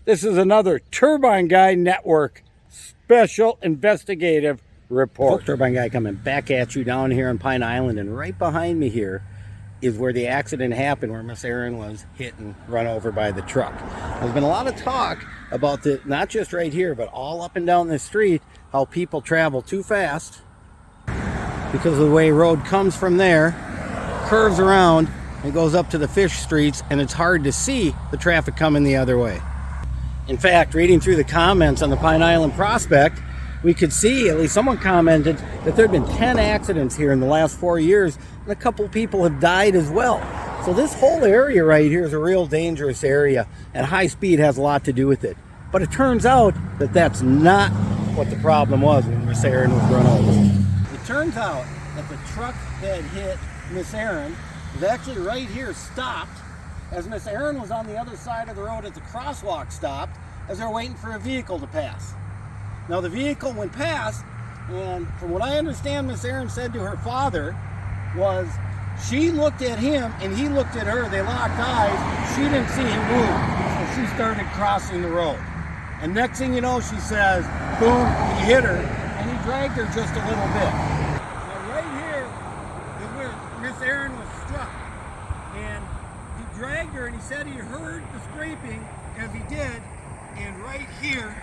This is another Turbine Guy Network special investigative report. Turbine Guy coming back at you down here on Pine Island, and right behind me here is where the accident happened, where Miss Erin was hit and run over by the truck. There's been a lot of talk about the, not just right here, but all up and down the street, how people travel too fast because of the way road comes from there, curves around, and goes up to the fish streets, and it's hard to see the traffic coming the other way. In fact, reading through the comments on the Pine Island Prospect, we could see, at least someone commented, that there have been 10 accidents here in the last 4 years, and a couple people have died as well. So this whole area right here is a real dangerous area, and high speed has a lot to do with it. But it turns out that that's not what the problem was when Miss Erin was run over. It turns out that the truck that hit Miss Erin was actually right here, stopped, as Miss Erin was on the other side of the road at the crosswalk, stopped as they're waiting for a vehicle to pass. Now the vehicle went past, and from what I understand, Miss Erin said to her father was she looked at him and he looked at her. They locked eyes. She didn't see him move, so she started crossing the road. And next thing you know, she says, boom, he hit her, and he dragged her just a little bit. Now right here is where Miss Erin was struck, and he dragged her, and he said he heard the scraping as he did, and right here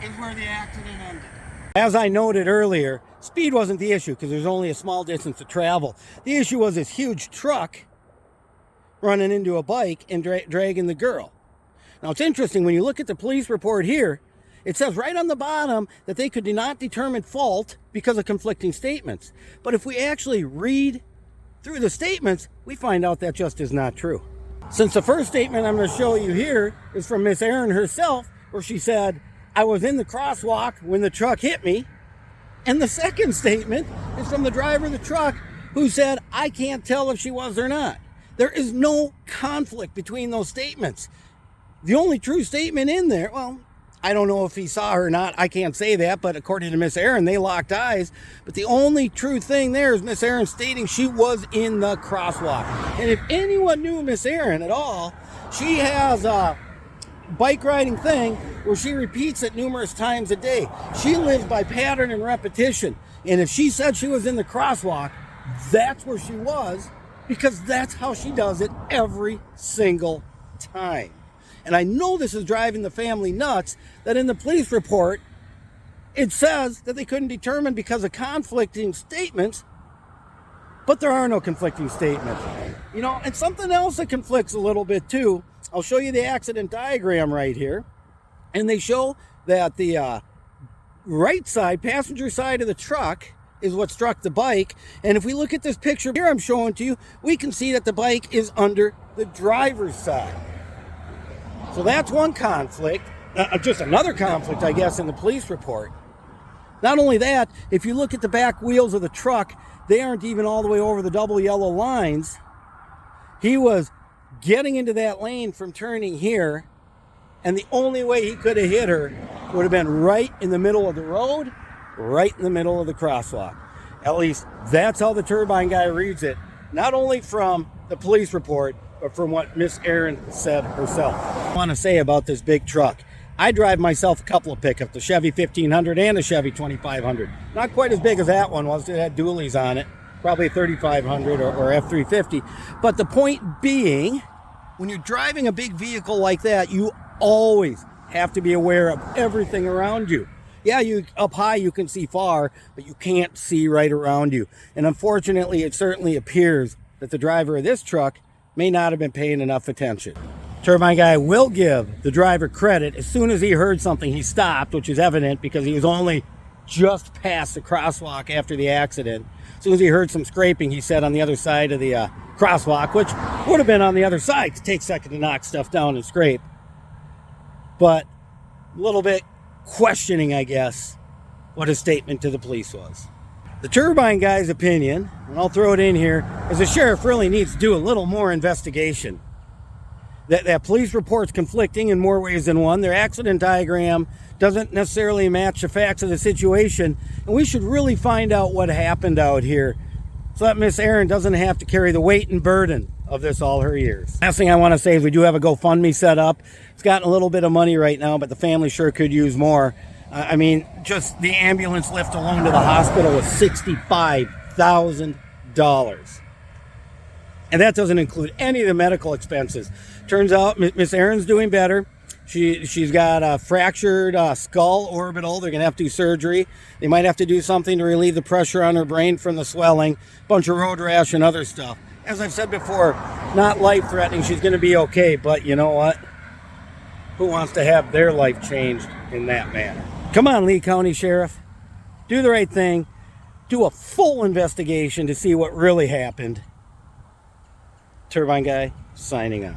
is where the accident ended. As I noted earlier, speed wasn't the issue because there's only a small distance to travel. The issue was this huge truck running into a bike and dragging the girl. Now it's interesting, when you look at the police report here, it says right on the bottom that they could not determine fault because of conflicting statements. But if we actually read through the statements, we find out that just is not true. Since the first statement I'm going to show you here is from Miss Erin herself, where she said, I was in the crosswalk when the truck hit me. And the second statement is from the driver of the truck, who said, I can't tell if she was or not. There is no conflict between those statements. The only true statement in there, well, I don't know if he saw her or not. I can't say that, but according to Miss Erin, they locked eyes. But the only true thing there is Miss Erin stating she was in the crosswalk. And if anyone knew Miss Erin at all, she has a bike riding thing where she repeats it numerous times a day. She lives by pattern and repetition. And if she said she was in the crosswalk, that's where she was, because that's how she does it every single time. And I know this is driving the family nuts, that in the police report, it says that they couldn't determine because of conflicting statements, but there are no conflicting statements. You know, and something else that conflicts a little bit too, I'll show you the accident diagram right here. And they show that the right side, passenger side of the truck, is what struck the bike. And if we look at this picture here I'm showing to you, we can see that the bike is under the driver's side. So that's one conflict, just another conflict, I guess, in the police report. Not only that, if you look at the back wheels of the truck, they aren't even all the way over the double yellow lines. He was getting into that lane from turning here, and the only way he could have hit her would have been right in the middle of the road, right in the middle of the crosswalk. At least that's how the Turbine Guy reads it, not only from the police report, but from what Miss Erin said herself. I want to say about this big truck, I drive myself a couple of pickups, the Chevy 1500 and a Chevy 2500. Not quite as big as that one was. It had dualies on it, probably a 3500 or F350. But the point being, when you're driving a big vehicle like that, you always have to be aware of everything around you. Yeah, you up high you can see far, but you can't see right around you. And unfortunately, it certainly appears that the driver of this truck may not have been paying enough attention. Turbine Guy will give the driver credit. As soon as he heard something, he stopped, which is evident because he was only just past the crosswalk after the accident. As soon as he heard some scraping, he said on the other side of the crosswalk, which would have been on the other side to take a second to knock stuff down and scrape. But a little bit questioning, I guess, what his statement to the police was. The Turbine Guy's opinion, and I'll throw it in here, is the sheriff really needs to do a little more investigation. That police report's conflicting in more ways than one. Their accident diagram doesn't necessarily match the facts of the situation, and we should really find out what happened out here so that Miss Erin doesn't have to carry the weight and burden of this all her years. Last thing I want to say is we do have a GoFundMe set up. It's gotten a little bit of money right now, but the family sure could use more. I mean, just the ambulance lift alone to the hospital was $65,000. And that doesn't include any of the medical expenses. Turns out Miss Erin's doing better. She's got a fractured skull orbital. They're going to have to do surgery. They might have to do something to relieve the pressure on her brain from the swelling, bunch of road rash and other stuff. As I've said before, not life-threatening. She's going to be okay, but you know what? Who wants to have their life changed in that manner? Come on, Lee County Sheriff. Do the right thing. Do a full investigation to see what really happened. Turbine Guy, signing off.